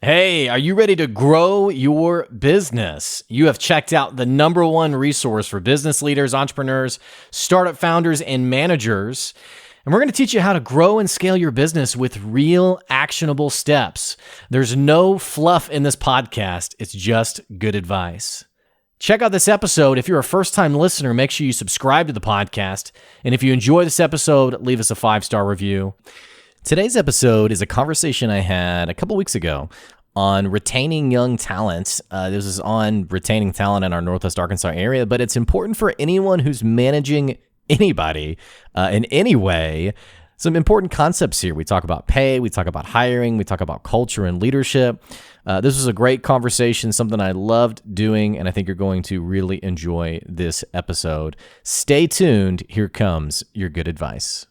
Hey, are you ready to grow your business? You have checked out the #1 resource for business leaders, entrepreneurs, startup founders, and managers. And we're going to teach you how to grow and scale your business with real actionable steps. There's no fluff in this podcast. It's just good advice. Check out this episode. If you're a first-time listener, make sure you subscribe to the podcast. And if you enjoy this episode, leave us a 5-star review. Today's episode is a conversation I had a couple weeks ago on retaining young talent. This is on retaining talent in our Northwest Arkansas area, but it's important for anyone who's managing anybody in any way. Some important concepts here. We talk about pay, we talk about hiring, we talk about culture and leadership. This was a great conversation, something I loved doing, and I think you're going to really enjoy this episode. Stay tuned. Here comes your good advice.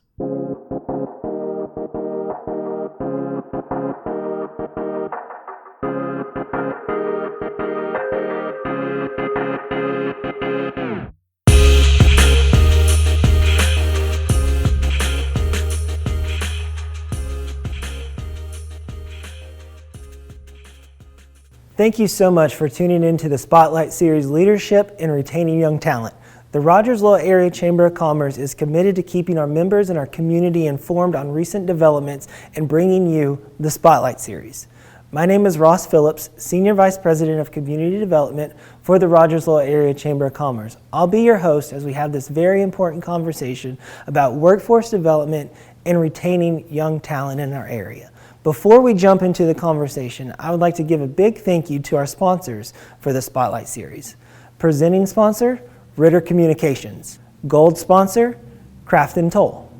Thank you so much for tuning into the Spotlight Series Leadership and Retaining Young Talent. The Rogers-Lowell Area Chamber of Commerce is committed to keeping our members and our community informed on recent developments and bringing you the Spotlight Series. My name is Ross Phillips, Senior Vice President of Community Development for the Rogers-Lowell Area Chamber of Commerce. I'll be your host as we have this very important conversation about workforce development and retaining young talent in our area. Before we jump into the conversation, I would like to give a big thank you to our sponsors for the Spotlight Series. Presenting sponsor, Ritter Communications. Gold sponsor, Craft and Toll.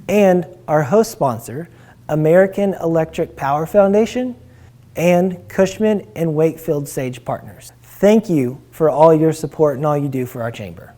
And our host sponsor, American Electric Power Foundation and Cushman and Wakefield Sage Partners. Thank you for all your support and all you do for our chamber.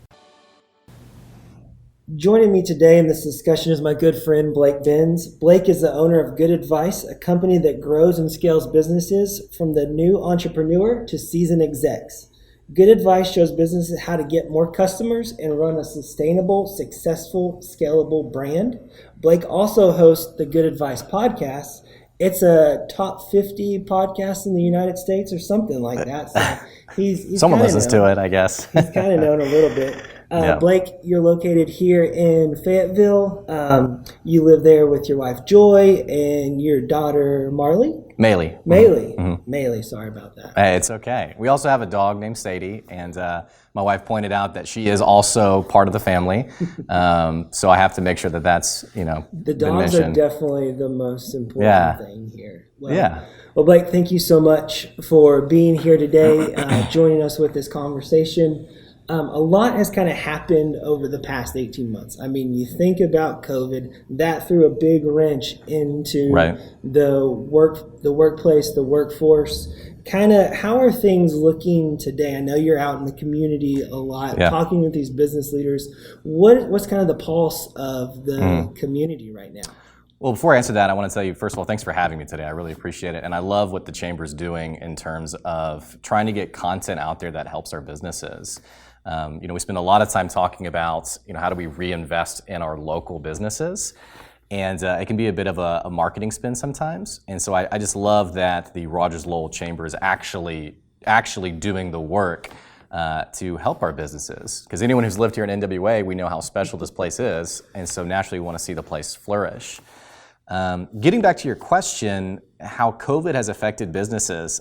Joining me today in this discussion is my good friend Blake Benz. Blake is the owner of Good Advice, a company that grows and scales businesses from the new entrepreneur to seasoned execs. Good Advice shows businesses how to get more customers and run a sustainable, successful, scalable brand. Blake also hosts the Good Advice podcast. It's a top 50 podcast in the United States or something like that. So he's Someone listens to it, I guess. He's kind of known a little bit. Yeah. Blake, you're located here in Fayetteville. You live there with your wife, Joy, and your daughter, Marley? Maylee. Maylee, sorry about that. Hey, it's okay. We also have a dog named Sadie, and my wife pointed out that she is also part of the family. So I have to make sure that that's, The dogs are definitely the most important thing here. Well, Blake, thank you so much for being here today, joining us with this conversation. A lot has kind of happened over the past 18 months. I mean, you think about COVID, that threw a big wrench into the workplace, the workforce. Kind of, how are things looking today? I know you're out in the community a lot, talking with these business leaders. What's kind of the pulse of the community right now? Well, before I answer that, I want to tell you, first of all, thanks for having me today. I really appreciate it. And I love what the Chamber's doing in terms of trying to get content out there that helps our businesses. We spend a lot of time talking about, how do we reinvest in our local businesses? And it can be a bit of a marketing spin sometimes. And so I just love that the Rogers-Lowell Chamber is actually doing the work to help our businesses. Because anyone who's lived here in NWA, we know how special this place is. And so naturally we want to see the place flourish. Getting back to your question, how COVID has affected businesses,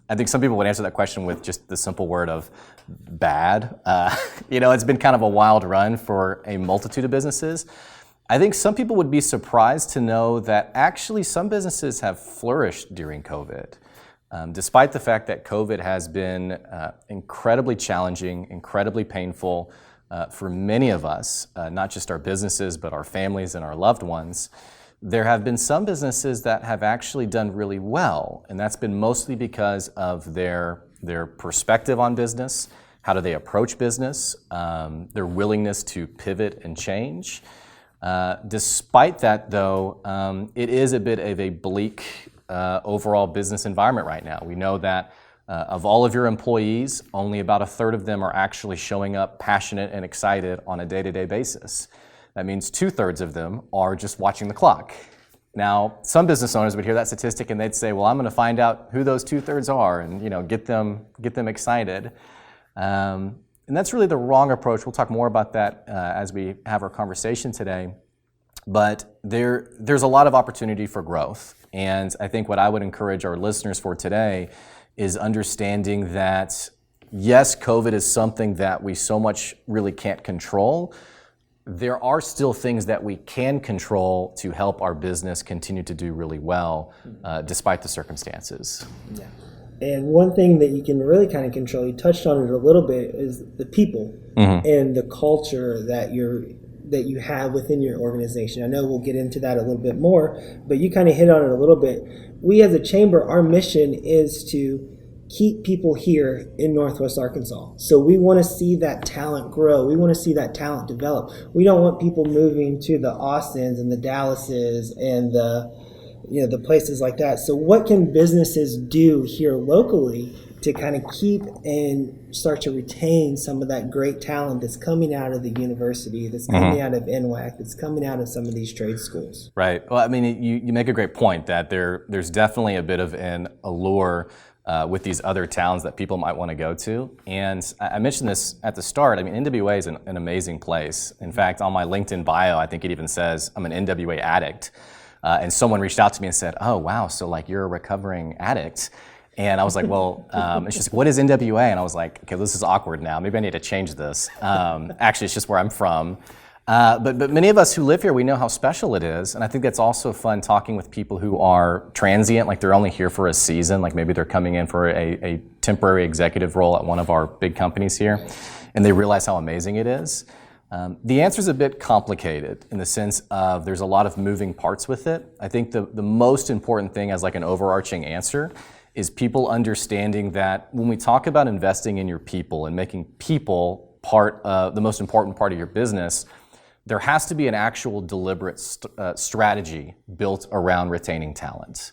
I think some people would answer that question with just the simple word of bad. It's been kind of a wild run for a multitude of businesses. I think some people would be surprised to know that actually some businesses have flourished during COVID. Despite the fact that COVID has been incredibly challenging, incredibly painful for many of us, not just our businesses, but our families and our loved ones, there have been some businesses that have actually done really well, and that's been mostly because of their perspective on business, how do they approach business, their willingness to pivot and change. Despite that, though, it is a bit of a bleak overall business environment right now. We know that of all of your employees, only about a third of them are actually showing up passionate and excited on a day-to-day basis. That means 2/3 of them are just watching the clock. Now, some business owners would hear that statistic and they'd say, well, I'm going to find out who those 2/3 are and get them excited. And that's really the wrong approach. We'll talk more about that as we have our conversation today. But there's a lot of opportunity for growth. And I think what I would encourage our listeners for today is understanding that, yes, COVID is something that we so much really can't control. There are still things that we can control to help our business continue to do really well, despite the circumstances. Yeah. And one thing that you can really kind of control, you touched on it a little bit, is the people and the culture that you have within your organization. I know we'll get into that a little bit more, but you kind of hit on it a little bit. We as a chamber, our mission is to keep people here in Northwest Arkansas. So we want to see that talent grow. We want to see that talent develop. We don't want people moving to the Austins and the Dallases and the places like that. So what can businesses do here locally to kind of keep and start to retain some of that great talent that's coming out of the university, that's coming out of NWAC, that's coming out of some of these trade schools? Right. Well, I mean, you make a great point that there's definitely a bit of an allure with these other towns that people might want to go to. And I mentioned this at the start. I mean, NWA is an amazing place. In fact, on my LinkedIn bio, I think it even says I'm an NWA addict. And someone reached out to me and said, oh, wow, so like you're a recovering addict. And I was like, well, it's just, what is NWA? And I was like, okay, this is awkward now. Maybe I need to change this. Actually, it's just where I'm from. But many of us who live here, we know how special it is. And I think that's also fun talking with people who are transient, like they're only here for a season, like maybe they're coming in for a temporary executive role at one of our big companies here, and they realize how amazing it is. The answer is a bit complicated in the sense of there's a lot of moving parts with it. I think the most important thing as like an overarching answer is people understanding that when we talk about investing in your people and making people part of the most important part of your business, there has to be an actual deliberate strategy built around retaining talent.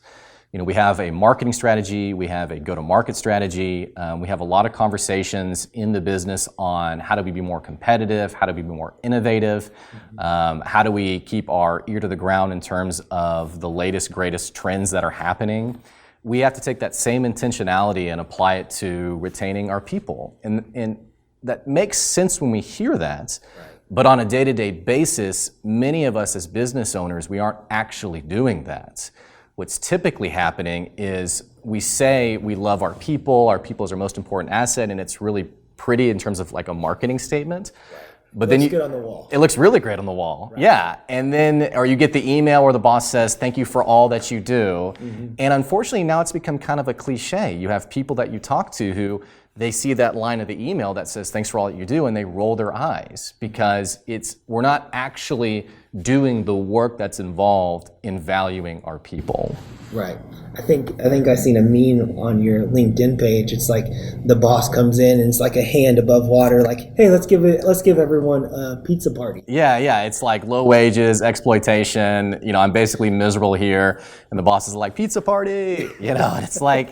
We have a marketing strategy, we have a go-to-market strategy, we have a lot of conversations in the business on how do we be more competitive, how do we be more innovative, how do we keep our ear to the ground in terms of the latest, greatest trends that are happening. We have to take that same intentionality and apply it to retaining our people. And that makes sense when we hear that. Right. But on a day-to-day basis, many of us as business owners, we aren't actually doing that. What's typically happening is we say we love our people is our most important asset, and it's really pretty in terms of like a marketing statement. Right. But then good on the wall. It looks really great on the wall. Right. Yeah. And then, or you get the email where the boss says, thank you for all that you do. And unfortunately, now it's become kind of a cliche. You have people that you talk to who they see that line of the email that says, thanks for all that you do, and they roll their eyes because we're not actually doing the work that's involved in valuing our people. Right. I think I seen a meme on your LinkedIn page. It's like the boss comes in and it's like a hand above water, like, hey, let's give everyone a pizza party. Yeah. It's like low wages, exploitation. I'm basically miserable here, and the boss is like, pizza party. And it's like,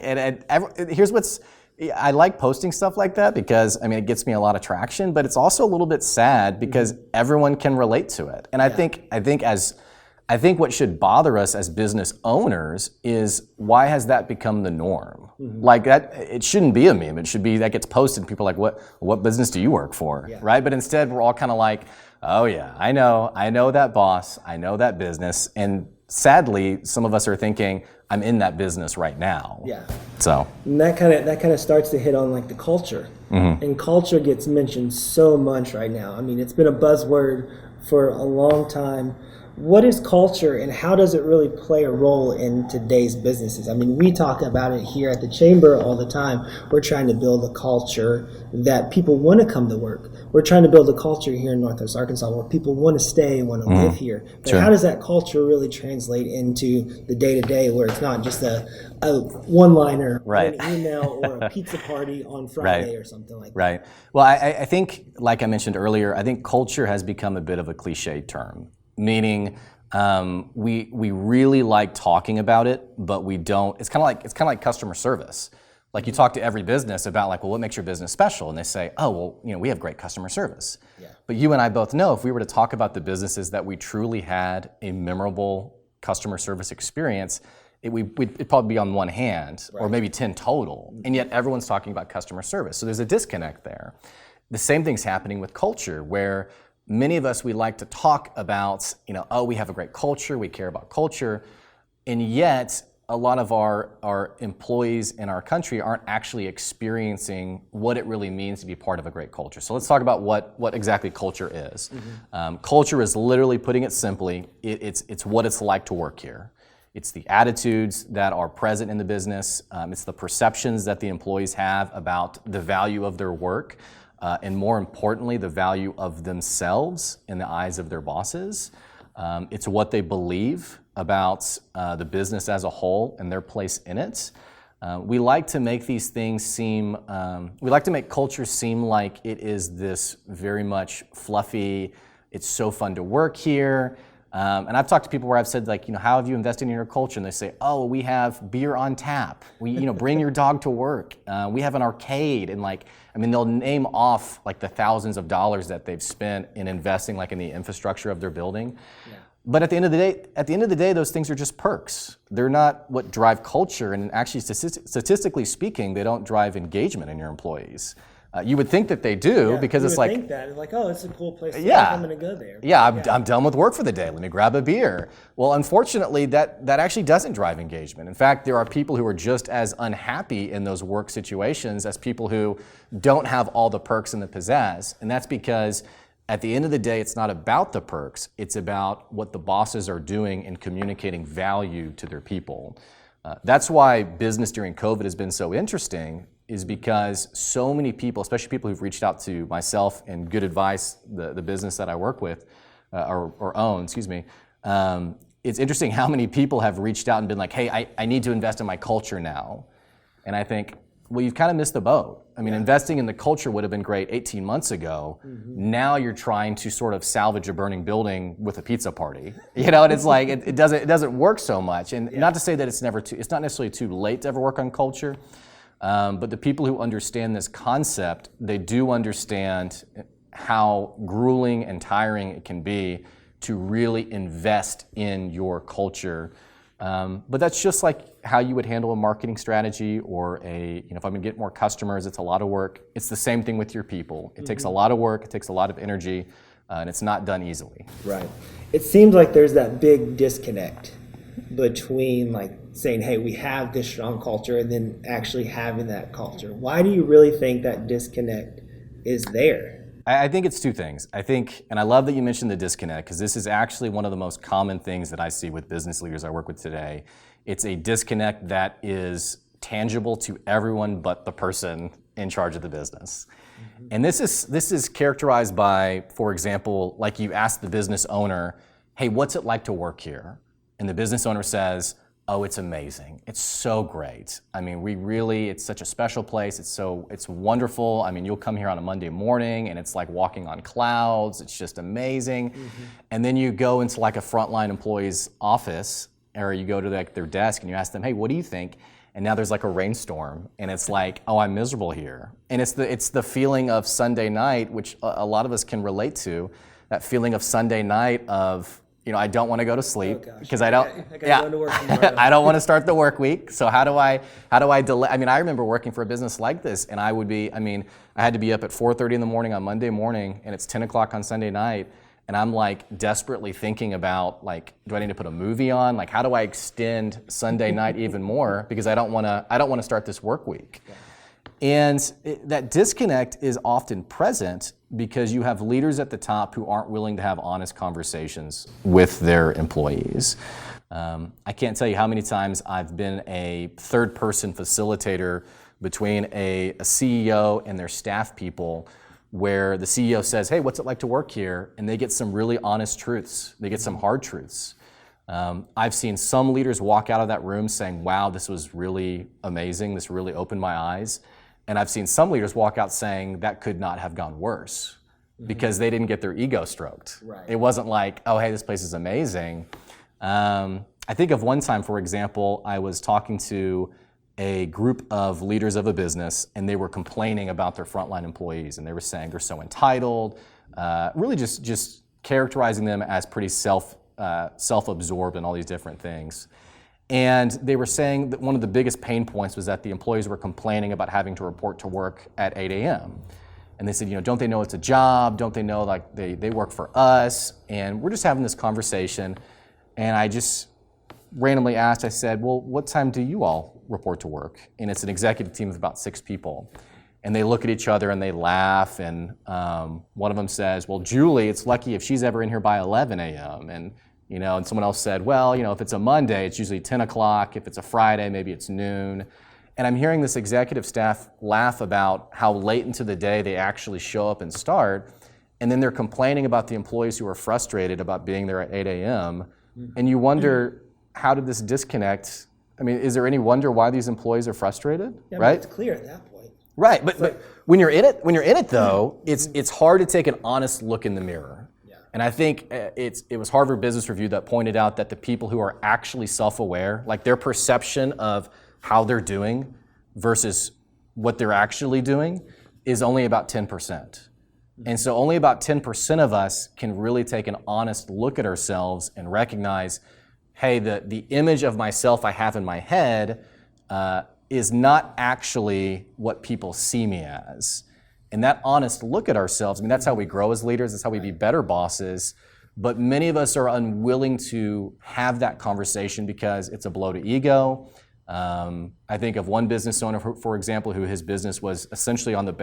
here's what's. I like posting stuff like that because, it gets me a lot of traction, but it's also a little bit sad because everyone can relate to it. And I think what should bother us as business owners is why has that become the norm? Like that, it shouldn't be a meme. It should be that gets posted and people are like, what business do you work for? Yeah. Right? But instead we're all kind of like, oh yeah, I know that boss, I know that business. And sadly, some of us are thinking, I'm in that business right now. Yeah. So. And that kind of starts to hit on like the culture. And culture gets mentioned so much right now. It's been a buzzword for a long time. What is culture and how does it really play a role in today's businesses? We talk about it here at the Chamber all the time. We're trying to build a culture that people want to come to work. We're trying to build a culture here in Northwest Arkansas where people want to stay, want to live here. But How does that culture really translate into the day-to-day where it's not just a one-liner, or an email, or a pizza party on Friday or something like that? Right. Well, I think, like I mentioned earlier, I think culture has become a bit of a cliche term. Meaning, we really like talking about it, but we don't. It's kind of like customer service. Like you talk to every business about like, well, what makes your business special? And they say, oh, well, we have great customer service. Yeah. But you and I both know if we were to talk about the businesses that we truly had a memorable customer service experience, it'd probably be on one hand, or maybe 10 total, and yet everyone's talking about customer service. So there's a disconnect there. The same thing's happening with culture, where many of us, we like to talk about, oh, we have a great culture, we care about culture, and yet a lot of our employees in our country aren't actually experiencing what it really means to be part of a great culture. So let's talk about what exactly culture is. Culture is, literally putting it simply, it's what it's like to work here. It's the attitudes that are present in the business. It's the perceptions that the employees have about the value of their work, and more importantly, the value of themselves in the eyes of their bosses. It's what they believe about the business as a whole and their place in it. We like to make these things seem, we like to make culture seem like it is this very much fluffy, it's so fun to work here. And I've talked to people where I've said, like, how have you invested in your culture? And they say, oh, we have beer on tap. We, bring your dog to work. We have an arcade. And they'll name off like the thousands of dollars that they've spent in investing like in the infrastructure of their building. Yeah. But at the end of the day, those things are just perks. They're not what drive culture. And actually, statistically speaking, they don't drive engagement in your employees. You would think that they do, because it's like, think that. It's like, oh, it's a cool place to I'm going to go there. I'm done with work for the day. Let me grab a beer. Well, unfortunately, that actually doesn't drive engagement. In fact, there are people who are just as unhappy in those work situations as people who don't have all the perks and the pizzazz. And that's because at the end of the day, it's not about the perks. It's about what the bosses are doing in communicating value to their people. That's why business during COVID has been so interesting, is because so many people, especially people who've reached out to myself and Good Advice, the business that I work with, or own, it's interesting how many people have reached out and been like, hey, I need to invest in my culture now. And I think, well, you've kind of missed the boat. Investing in the culture would have been great 18 months ago. Now you're trying to sort of salvage a burning building with a pizza party. And it's like, it doesn't work so much. And not to say that it's not necessarily too late to ever work on culture. But the people who understand this concept, they do understand how grueling and tiring it can be to really invest in your culture. But that's just like how you would handle a marketing strategy, or if I'm gonna get more customers, it's a lot of work. It's the same thing with your people. It takes a lot of work, it takes a lot of energy, and it's not done easily. Right. It seems like there's that big disconnect between like saying, hey, we have this strong culture, and then actually having that culture. Why do you really think that disconnect is there? I think it's two things. And I love that you mentioned the disconnect, because this is actually one of the most common things that I see with business leaders I work with today. It's a disconnect that is tangible to everyone but the person in charge of the business. And this is characterized by, for example, like you ask the business owner, hey, what's it like to work here? And the business owner says, oh, it's amazing. It's so great. It's such a special place. It's wonderful. You'll come here on a Monday morning and it's like walking on clouds. It's just amazing. And then you go into like a frontline employee's office, or you go to their desk and you ask them, hey, what do you think? And now there's like a rainstorm and it's like, oh, I'm miserable here. And it's the feeling of Sunday night, which a lot of us can relate to, that feeling of Sunday night of, I don't want to go to sleep because I don't want to start the work week. So how do I delay? I remember working for a business like this, and I had to be up at 4:30 in the morning on Monday morning, and it's 10 o'clock on Sunday night, and I'm like desperately thinking about like, do I need to put a movie on? Like, how do I extend Sunday night even more, because I don't want to start this work week. And that disconnect is often present because you have leaders at the top who aren't willing to have honest conversations with their employees. I can't tell you how many times I've been a third-person facilitator between a CEO and their staff people, where the CEO says, hey, what's it like to work here? And they get some really honest truths. They get some hard truths. I've seen some leaders walk out of that room saying, wow, this was really amazing. This really opened my eyes. And I've seen some leaders walk out saying that could not have gone worse, because they didn't get their ego stroked. Right. It wasn't like, oh, hey, this place is amazing. I think of one time, for example, I was talking to a group of leaders of a business, and they were complaining about their frontline employees, and they were saying they're so entitled, really just characterizing them as pretty self-absorbed in all these different things. And they were saying that one of the biggest pain points was that the employees were complaining about having to report to work at 8 a.m. And they said, don't they know it's a job? Don't they know like they work for us? And we're just having this conversation. And I just randomly asked, I said, well, what time do you all report to work? And it's an executive team of about 6 people. And they look at each other and they laugh. And one of them says, well, Julie, it's lucky if she's ever in here by 11 a.m. And someone else said, well, if it's a Monday, it's usually 10 o'clock. If it's a Friday, maybe it's noon. And I'm hearing this executive staff laugh about how late into the day they actually show up and start. And then they're complaining about the employees who are frustrated about being there at 8 a.m. And you wonder, how did this disconnect? I mean, is there any wonder why these employees are frustrated? Yeah, right? It's clear at that point. Right, but when you're in it though, it's hard to take an honest look in the mirror. And I think it was Harvard Business Review that pointed out that the people who are actually self-aware, like their perception of how they're doing versus what they're actually doing is only about 10%. And so only about 10% of us can really take an honest look at ourselves and recognize, hey, the image of myself I have in my head is not actually what people see me as. And that honest look at ourselves, I mean, that's how we grow as leaders, that's how we be better bosses. But many of us are unwilling to have that conversation because it's a blow to ego. I think of one business owner, for example, who his business was essentially on the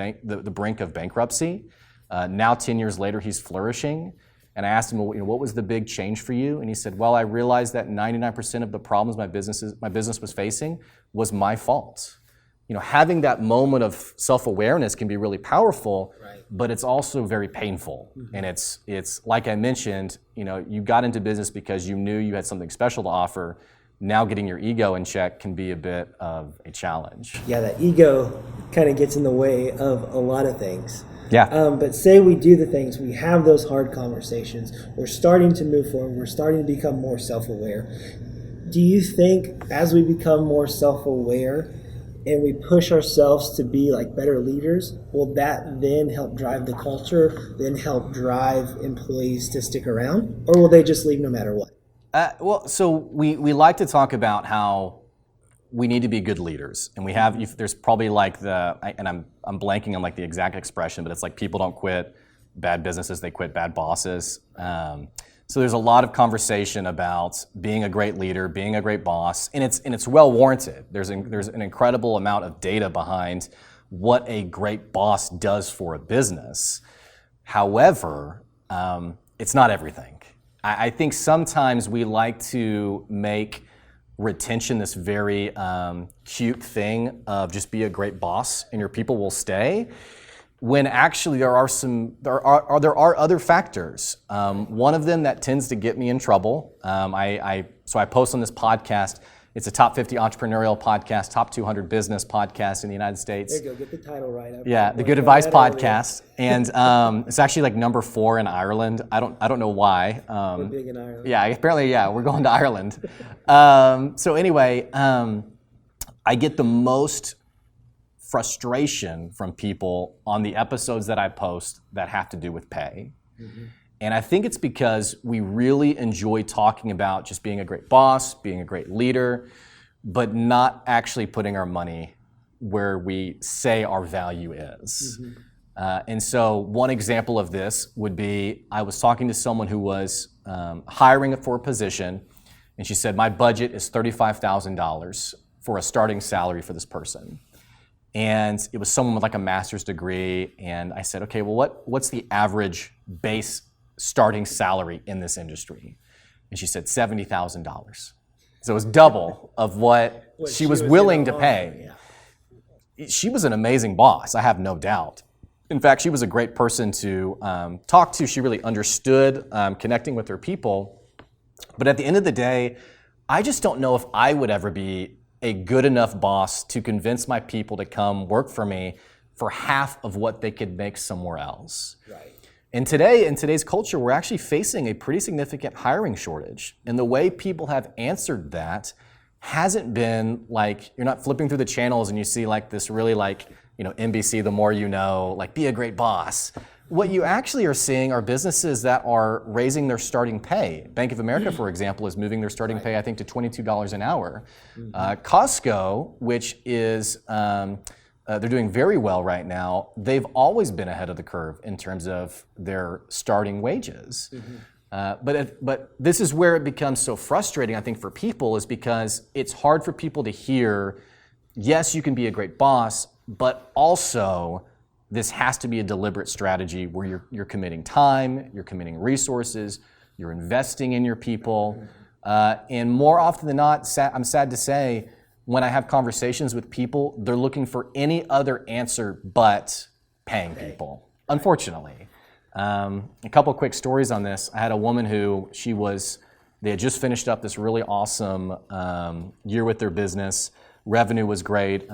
brink of bankruptcy. Now 10 years later, he's flourishing. And I asked him, well, what was the big change for you? And he said, well, I realized that 99% of the problems my business was facing was my fault. Having that moment of self-awareness can be really powerful, right, but it's also very painful. Mm-hmm. And it's like I mentioned, you got into business because you knew you had something special to offer. Now getting your ego in check can be a bit of a challenge. Yeah, that ego kind of gets in the way of a lot of things. Yeah. But say we do the things, we have those hard conversations, we're starting to move forward, we're starting to become more self-aware. Do you think as we become more self-aware and we push ourselves to be like better leaders, will that then help drive the culture, then help drive employees to stick around? Or will they just leave no matter what? So we like to talk about how we need to be good leaders, and there's probably like I'm blanking on like the exact expression, but it's like people don't quit bad businesses, they quit bad bosses. So there's a lot of conversation about being a great leader, being a great boss, and it's well warranted. There's an incredible amount of data behind what a great boss does for a business. However, it's not everything. I think sometimes we like to make retention this very cute thing of just be a great boss and your people will stay, when actually there are other factors. One of them that tends to get me in trouble. So I post on this podcast. It's a top 50 entrepreneurial podcast, top 200 business podcast in the United States. There you go, get the title right. Yeah, the Good Advice Podcast, and it's actually like number 4 in Ireland. I don't know why. We're big in Ireland. Yeah, apparently, we're going to Ireland. So anyway, I get the most frustration from people on the episodes that I post that have to do with pay. Mm-hmm. And I think it's because we really enjoy talking about just being a great boss, being a great leader, but not actually putting our money where we say our value is. Mm-hmm. And so one example of this would be, I was talking to someone who was hiring for a position, and she said, my budget is $35,000 for a starting salary for this person. And it was someone with like a master's degree, and I said, okay, well, what's the average base starting salary in this industry? And she said $70,000. So it was double of what she was willing to pay. Yeah. She was an amazing boss, I have no doubt. In fact, she was a great person to talk to. She really understood connecting with her people. But at the end of the day, I just don't know if I would ever be a good enough boss to convince my people to come work for me for half of what they could make somewhere else. Right. And today, in today's culture, we're actually facing a pretty significant hiring shortage. And the way people have answered that hasn't been like, you're not flipping through the channels and you see like this really like, NBC, the more you know, like be a great boss. What you actually are seeing are businesses that are raising their starting pay. Bank of America, for example, is moving their starting pay, I think, to $22 an hour. Costco, which is, they're doing very well right now, they've always been ahead of the curve in terms of their starting wages. But this is where it becomes so frustrating, I think, for people, is because it's hard for people to hear, yes, you can be a great boss, but also this has to be a deliberate strategy where you're committing time, you're committing resources, you're investing in your people. And more often than not, I'm sad to say, when I have conversations with people, they're looking for any other answer but paying people, unfortunately. A couple quick stories on this. I had a woman who they had just finished up this really awesome year with their business. Revenue was great.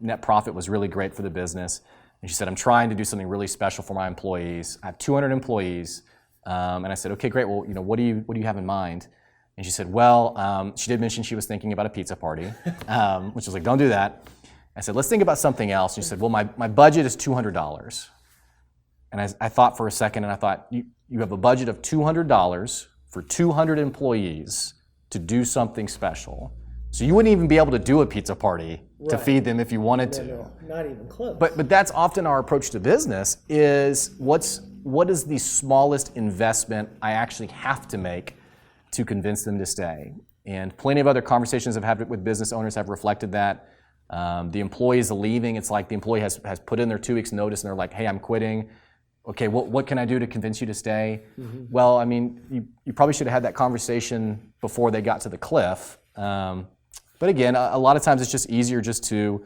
Net profit was really great for the business. And she said, I'm trying to do something really special for my employees. I have 200 employees. And I said, okay, great. Well, what do you have in mind? And she said, well, she did mention she was thinking about a pizza party, which was like, don't do that. I said, let's think about something else. And she said, well, my budget is $200. And I thought for a second, and I thought, you have a budget of $200 for 200 employees to do something special. So you wouldn't even be able to do a pizza party to feed them if you wanted to. No, not even close. But that's often our approach to business is what is the smallest investment I actually have to make to convince them to stay? And plenty of other conversations I've had with business owners have reflected that. The employee is leaving. It's like the employee has put in their 2 weeks notice and they're like, hey, I'm quitting. Okay, what can I do to convince you to stay? Well, I mean, you probably should have had that conversation before they got to the cliff. But again, a lot of times it's just easier just to,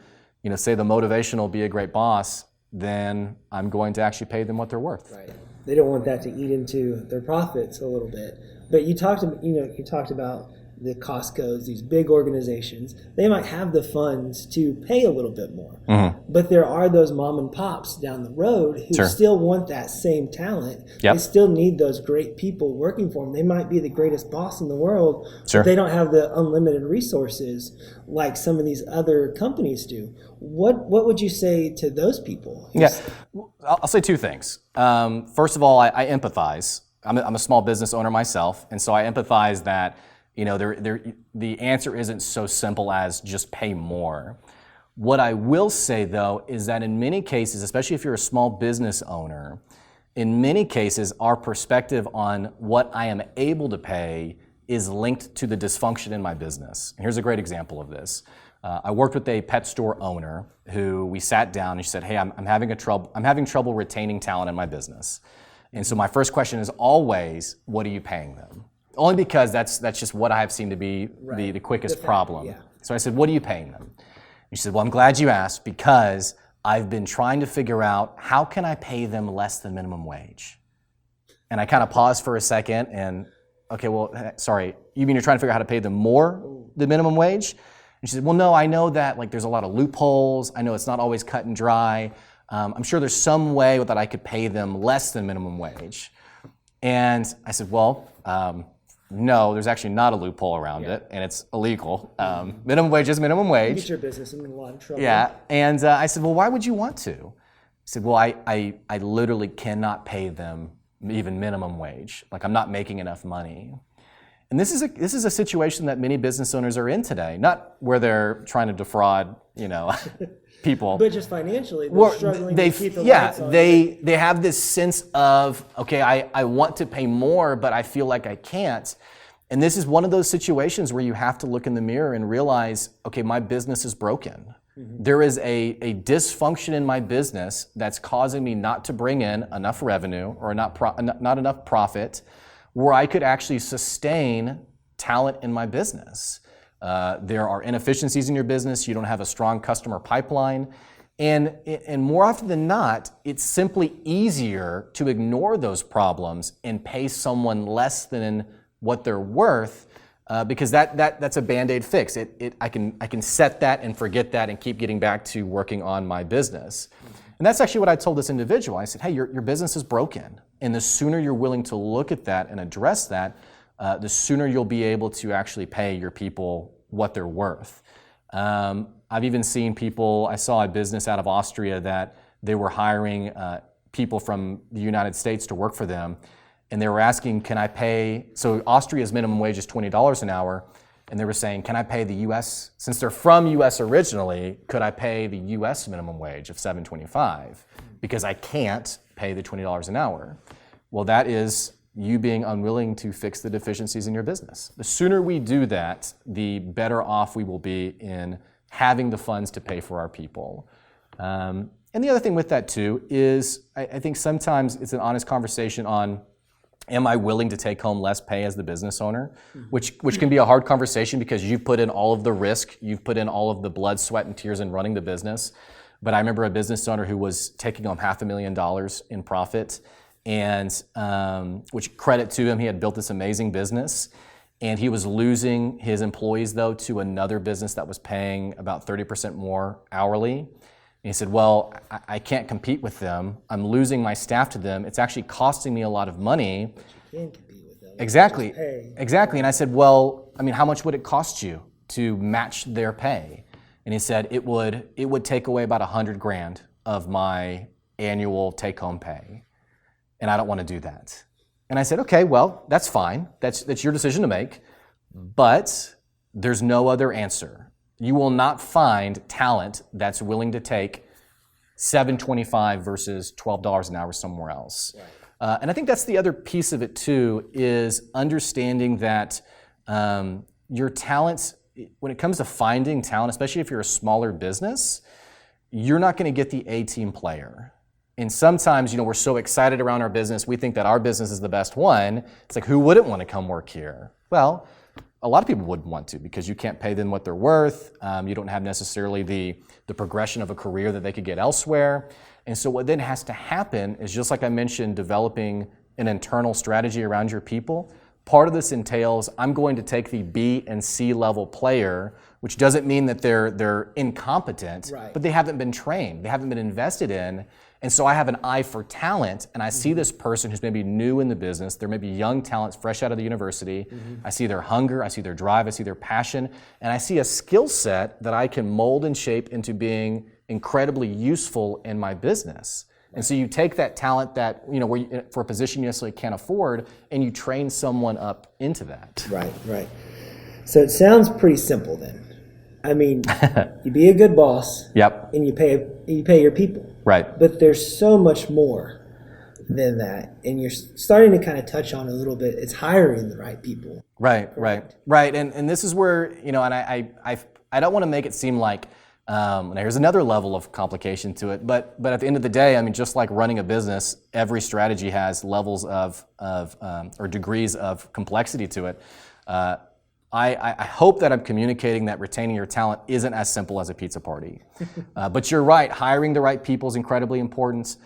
say the motivational be a great boss than I'm going to actually pay them what they're worth. Right. They don't want that to eat into their profits a little bit. But you talked about the Costco's, these big organizations. They might have the funds to pay a little bit more. But there are those mom and pops down the road who still want that same talent. They still need those great people working for them. They might be the greatest boss in the world, but they don't have the unlimited resources like some of these other companies do. What would you say to those people? I'll say two things. First of all, I empathize. I'm a small business owner myself, and so I empathize that the answer isn't so simple as just pay more. What I will say, though, is that in many cases, especially if you're a small business owner, in many cases, our perspective on what I am able to pay is linked to the dysfunction in my business. And here's a great example of this. I worked with a pet store owner who we sat down and she said, hey, I'm having trouble retaining talent in my business. And so my first question is always, what are you paying them? Only because that's just what I have seen to be the quickest problem. So I said, what are you paying them? And she said, well, I'm glad you asked because I've been trying to figure out how can I pay them less than minimum wage? And I kind of paused for a second and, okay, well, sorry, you mean you're trying to figure out how to pay them more than minimum wage? And she said, well, no, I know that there's a lot of loopholes. I know it's not always cut and dry. I'm sure there's some way that I could pay them less than minimum wage. And I said, well, no, there's actually not a loophole around it, and it's illegal. Minimum wage is minimum wage. You get your business in a lot of trouble. Yeah, and I said, well, why would you want to? He said, well, I literally cannot pay them even minimum wage. Like, I'm not making enough money. And this is a situation that many business owners are in today, not where they're trying to defraud, people. But just financially, they're struggling to keep the lights on. They have this sense of, okay, I want to pay more, but I feel like I can't. And this is one of those situations where you have to look in the mirror and realize, okay, my business is broken. There is a dysfunction in my business that's causing me not to bring in enough revenue or not enough profit where I could actually sustain talent in my business. There are inefficiencies in your business. You don't have a strong customer pipeline. And more often than not, it's simply easier to ignore those problems and pay someone less than what they're worth because that's a Band-Aid fix. I can set that and forget that and keep getting back to working on my business. And that's actually what I told this individual. I said, hey, your business is broken. And the sooner you're willing to look at that and address that, the sooner you'll be able to actually pay your people what they're worth. I've even seen people, I saw a business out of Austria that they were hiring people from the United States to work for them, and they were asking, can I pay, so Austria's minimum wage is $20 an hour, and they were saying, can I pay the US, since they're from US originally, could I pay the US minimum wage of $7.25? Because I can't pay the $20 an hour. Well, that is you being unwilling to fix the deficiencies in your business. The sooner we do that, the better off we will be in having the funds to pay for our people. And the other thing with that too is I think sometimes it's an honest conversation on, am I willing to take home less pay as the business owner? Which can be a hard conversation because you've put in all of the risk, you've put in all of the blood, sweat, and tears in running the business. But I remember a business owner who was taking home $500,000 in profit, and which credit to him, he had built this amazing business, and he was losing his employees though to another business that was paying about 30% more hourly. And he said, well, I can't compete with them. I'm losing my staff to them. It's actually costing me a lot of money. But you can compete with them. Exactly. Exactly. And I said, well, I mean, how much would it cost you to match their pay? And he said, it would take away about $100,000 of my annual take-home pay. And I don't want to do that. And I said, okay, well, that's fine. That's your decision to make. But there's no other answer. You will not find talent that's willing to take $7.25 versus $12 an hour somewhere else. Right. And I think that's the other piece of it too, is understanding that your talents, when it comes to finding talent, especially if you're a smaller business, you're not going to get the A-team player. And sometimes, we're so excited around our business, we think that our business is the best one. It's like, who wouldn't want to come work here? Well, a lot of people wouldn't want to because you can't pay them what they're worth. You don't have necessarily the progression of a career that they could get elsewhere. And so what then has to happen is, just like I mentioned, developing an internal strategy around your people. Part of this entails, I'm going to take the B and C level player, which doesn't mean that they're incompetent, right, but they haven't been trained, they haven't been invested in. And so I have an eye for talent, and I see this person who's maybe new in the business. They're maybe young talents fresh out of the university. I see their hunger, I see their drive, I see their passion, and I see a skill set that I can mold and shape into being incredibly useful in my business. And so you take that talent that, for a position you necessarily can't afford, and you train someone up into that. Right. So it sounds pretty simple then. I mean, you be a good boss. Yep. And you pay your people. Right. But there's so much more than that. And you're starting to kind of touch on a little bit. It's hiring the right people. Right. And this is where, and I don't want to make it seem like, there's another level of complication to it, but at the end of the day, I mean, just like running a business, every strategy has levels of or degrees of complexity to it. I hope that I'm communicating that retaining your talent isn't as simple as a pizza party. But you're right, hiring the right people is incredibly important.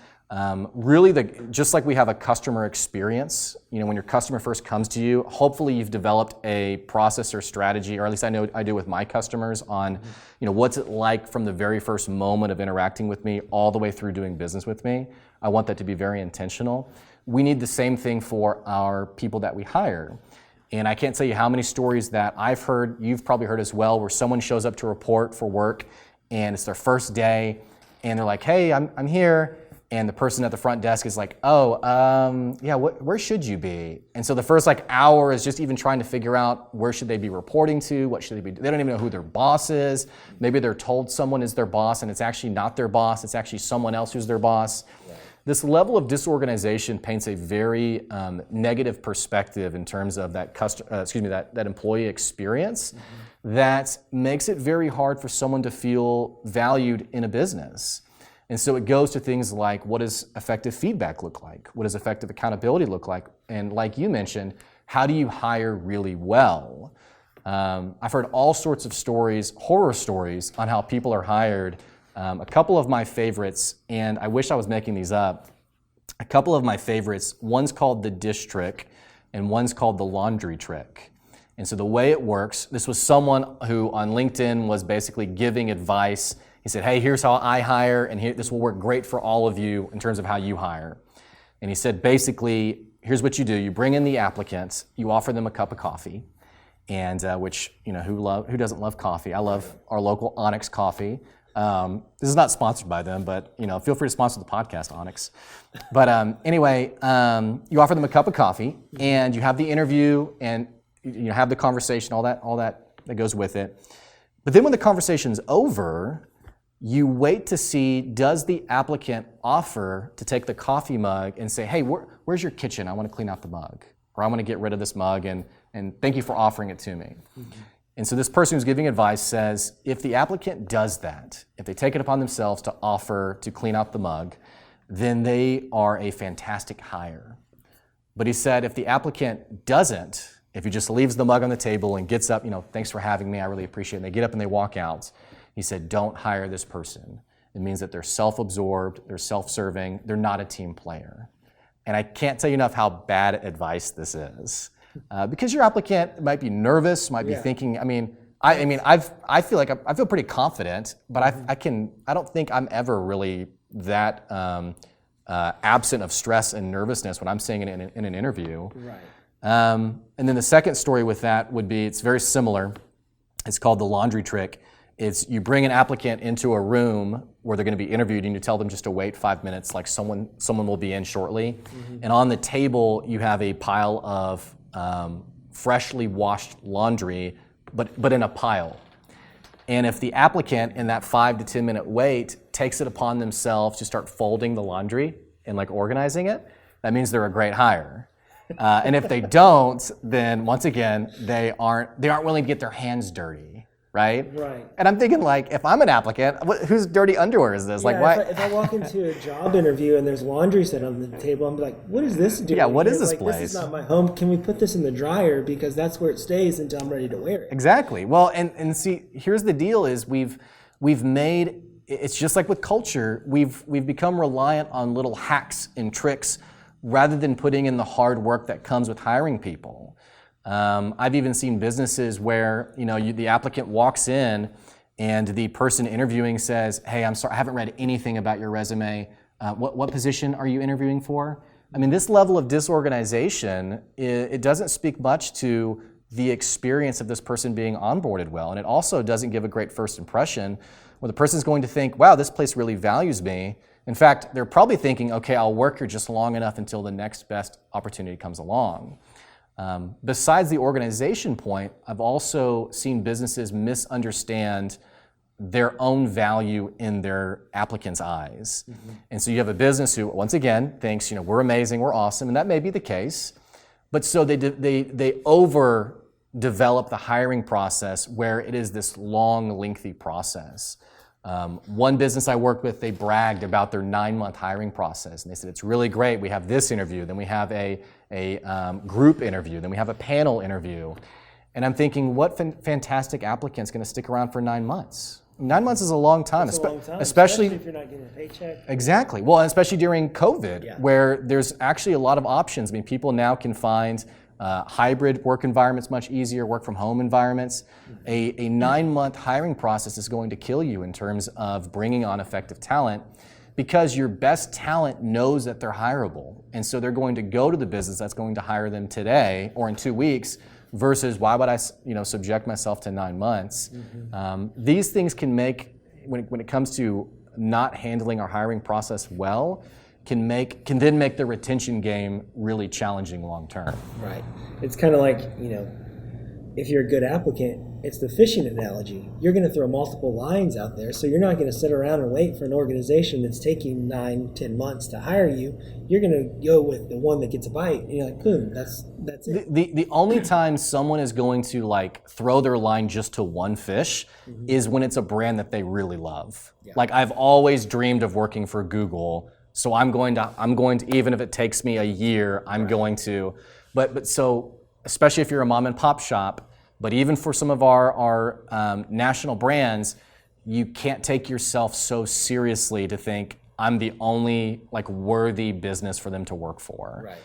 Really, just like we have a customer experience, when your customer first comes to you, hopefully you've developed a process or strategy, or at least I know I do with my customers, on what's it like from the very first moment of interacting with me all the way through doing business with me. I want that to be very intentional. We need the same thing for our people that we hire. And I can't tell you how many stories that I've heard, you've probably heard as well, where someone shows up to report for work and it's their first day and they're like, hey, I'm here. And the person at the front desk is like, where should you be? And so the first hour is just even trying to figure out where should they be reporting to, what should they be doing. They don't even know who their boss is. Maybe they're told someone is their boss and it's actually not their boss, it's actually someone else who's their boss. Right. This level of disorganization paints a very negative perspective in terms of that that employee experience, that makes it very hard for someone to feel valued in a business. And so it goes to things like, what does effective feedback look like? What does effective accountability look like? And like you mentioned, how do you hire really well? I've heard all sorts of stories, horror stories, on how people are hired. A couple of my favorites, and I wish I was making these up, a couple of my favorites, one's called the dish trick, and one's called the laundry trick. And so the way it works, this was someone who on LinkedIn was basically giving advice. He said, hey, here's how I hire, and this will work great for all of you in terms of how you hire. And he said, basically, here's what you do. You bring in the applicants, you offer them a cup of coffee, and which, who doesn't love coffee? I love our local Onyx coffee. This is not sponsored by them, but feel free to sponsor the podcast, Onyx. But anyway, you offer them a cup of coffee, and you have the interview, and you have the conversation, all that goes with it. But then when the conversation's over, you wait to see, does the applicant offer to take the coffee mug and say, hey, where's your kitchen? I want to clean out the mug. Or I want to get rid of this mug, and thank you for offering it to me. Mm-hmm. And so this person who's giving advice says, if the applicant does that, if they take it upon themselves to offer to clean out the mug, then they are a fantastic hire. But he said, if the applicant doesn't, if he just leaves the mug on the table and gets up, thanks for having me, I really appreciate it, and they get up and they walk out, he said, don't hire this person. It means that they're self-absorbed, they're self-serving, they're not a team player. And I can't tell you enough how bad advice this is. Because your applicant might be nervous, might be thinking, I feel pretty confident, but I don't think I'm ever really that absent of stress and nervousness when I'm saying it in an interview. Right. And then the second story with that would be, it's very similar. It's called the laundry trick. It's you bring an applicant into a room where they're going to be interviewed, and you tell them just to wait 5 minutes, like someone will be in shortly. Mm-hmm. And on the table, you have a pile of freshly washed laundry, but in a pile. And if the applicant in that 5 to 10 minute wait takes it upon themselves to start folding the laundry and organizing it, that means they're a great hire. And if they don't, then once again, they aren't willing to get their hands dirty. Right? And I'm thinking, if I'm an applicant, whose dirty underwear is this? Yeah, why? If I walk into a job interview and there's laundry set on the table, I'm like, what is this doing? Yeah, what is this place? This is not my home. Can we put this in the dryer, because that's where it stays until I'm ready to wear it? Exactly. Well, and see, here's the deal: is we've made, it's just like with culture, we've become reliant on little hacks and tricks rather than putting in the hard work that comes with hiring people. I've even seen businesses where the applicant walks in and the person interviewing says, hey, I'm sorry, I haven't read anything about your resume. What position are you interviewing for? This level of disorganization, it doesn't speak much to the experience of this person being onboarded well, and it also doesn't give a great first impression where the person's going to think, wow, this place really values me. In fact, they're probably thinking, okay, I'll work here just long enough until the next best opportunity comes along. Besides the organization point, I've also seen businesses misunderstand their own value in their applicants' eyes. Mm-hmm. And so you have a business who, once again, thinks, we're amazing, we're awesome, and that may be the case, but so they overdevelop the hiring process where it is this long, lengthy process. One business I worked with, they bragged about their 9-month hiring process, and they said, it's really great. We have this interview, then we have a group interview, then we have a panel interview. And I'm thinking, what fantastic applicant's going to stick around for 9 months? 9 months is a long time, especially if you're not getting a paycheck. Exactly. Well, and especially during COVID, where there's actually a lot of options. People now can find hybrid work environments much easier, work from home environments. A 9-month hiring process is going to kill you in terms of bringing on effective talent, because your best talent knows that they're hireable. And so they're going to go to the business that's going to hire them today or in 2 weeks, versus why would I subject myself to 9 months? Mm-hmm. These things can make, when it comes to not handling our hiring process well, can then make the retention game really challenging long term. Right. It's kind of like, if you're a good applicant, it's the fishing analogy. You're going to throw multiple lines out there, so you're not going to sit around and wait for an organization that's taking 9-10 months to hire you. You're going to go with the one that gets a bite, and you're like, boom, that's it. The only time someone is going to throw their line just to one fish is when it's a brand that they really love. Yeah. I've always dreamed of working for Google, so I'm going to, even if it takes me a year, I'm going to. But so, especially if you're a mom and pop shop, but even for some of our national brands, you can't take yourself so seriously to think I'm the only worthy business for them to work for. Right.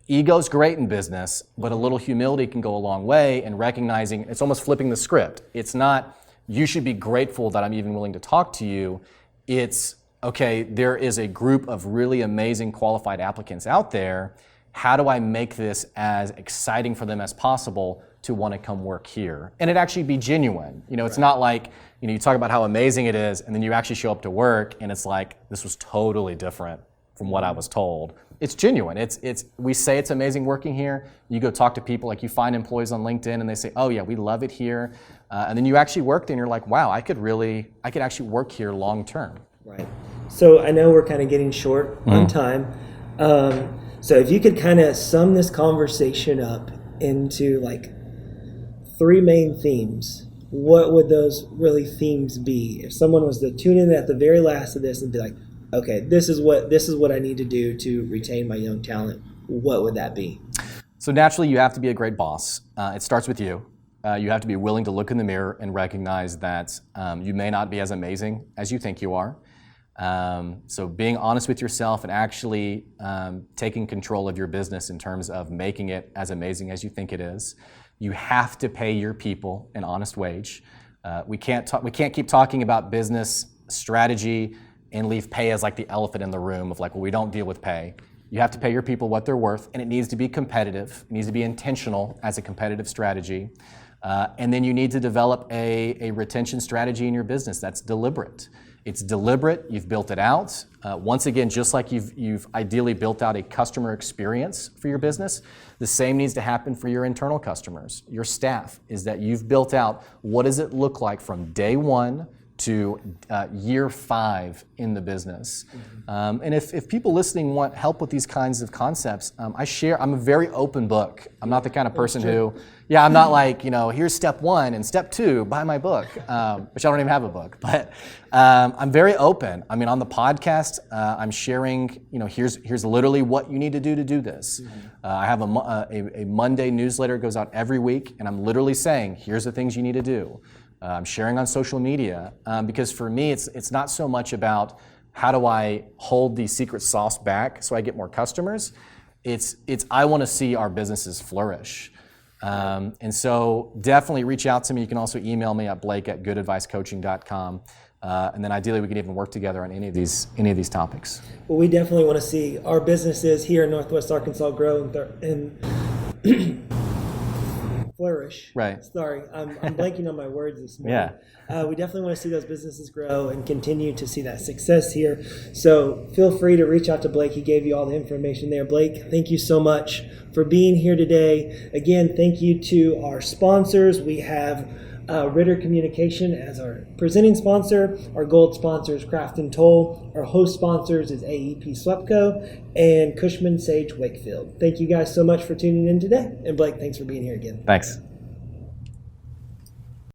Ego's great in business, but a little humility can go a long way, and recognizing it's almost flipping the script. It's not, you should be grateful that I'm even willing to talk to you. It's, okay, there is a group of really amazing qualified applicants out there. How do I make this as exciting for them as possible to want to come work here, and it actually be genuine. It's not like, you talk about how amazing it is, and then you actually show up to work, and it's like, this was totally different from what I was told. It's genuine. We say it's amazing working here. You go talk to people, like you find employees on LinkedIn, and they say, oh yeah, we love it here. And then you actually work there, and you're like, wow, I could actually work here long term. Right. So I know we're kind of getting short on time. So if you could kind of sum this conversation up into like 3 main themes, what would those really themes be? If someone was to tune in at the very last of this and be like, okay, this is what I need to do to retain my young talent, what would that be? So naturally, you have to be a great boss. It starts with you. You have to be willing to look in the mirror and recognize that you may not be as amazing as you think you are. So being honest with yourself and actually taking control of your business in terms of making it as amazing as you think it is. You have to pay your people an honest wage. We can't keep talking about business strategy and leave pay as like the elephant in the room of like, well, we don't deal with pay. You have to pay your people what they're worth, and it needs to be competitive. It needs to be intentional as a competitive strategy. And then you need to develop a retention strategy in your business that's deliberate. It's deliberate, you've built it out. Once again, just like you've ideally built out a customer experience for your business, the same needs to happen for your internal customers, your staff, is that you've built out what does it look like from day 1 to year 5 in the business. And if people listening want help with these kinds of concepts, I'm a very open book. I'm not the kind of person who, I'm not like, here's step 1 and step 2, buy my book, which I don't even have a book. But I'm very open. I mean, on the podcast, I'm sharing, here's literally what you need to do this. I have a Monday newsletter, goes out every week, and I'm literally saying, here's the things you need to do. I'm sharing on social media because for me, it's not so much about how do I hold the secret sauce back so I get more customers. It's I want to see our businesses flourish. And so definitely reach out to me. You can also email me at blake@goodadvicecoaching.com. And then ideally we can even work together on any of these topics. Well, we definitely want to see our businesses here in Northwest Arkansas grow and flourish. Right. Sorry, I'm blanking on my words this morning. Yeah. We definitely want to see those businesses grow and continue to see that success here. So feel free to reach out to Blake. He gave you all the information there. Blake, thank you so much for being here today. Again, thank you to our sponsors. We have Ritter Communication as our presenting sponsor. Our gold sponsor is Craft and Toll. Our host sponsors is AEP Swepco and Cushman Sage Wakefield. Thank you guys so much for tuning in today. And Blake, thanks for being here again. Thanks.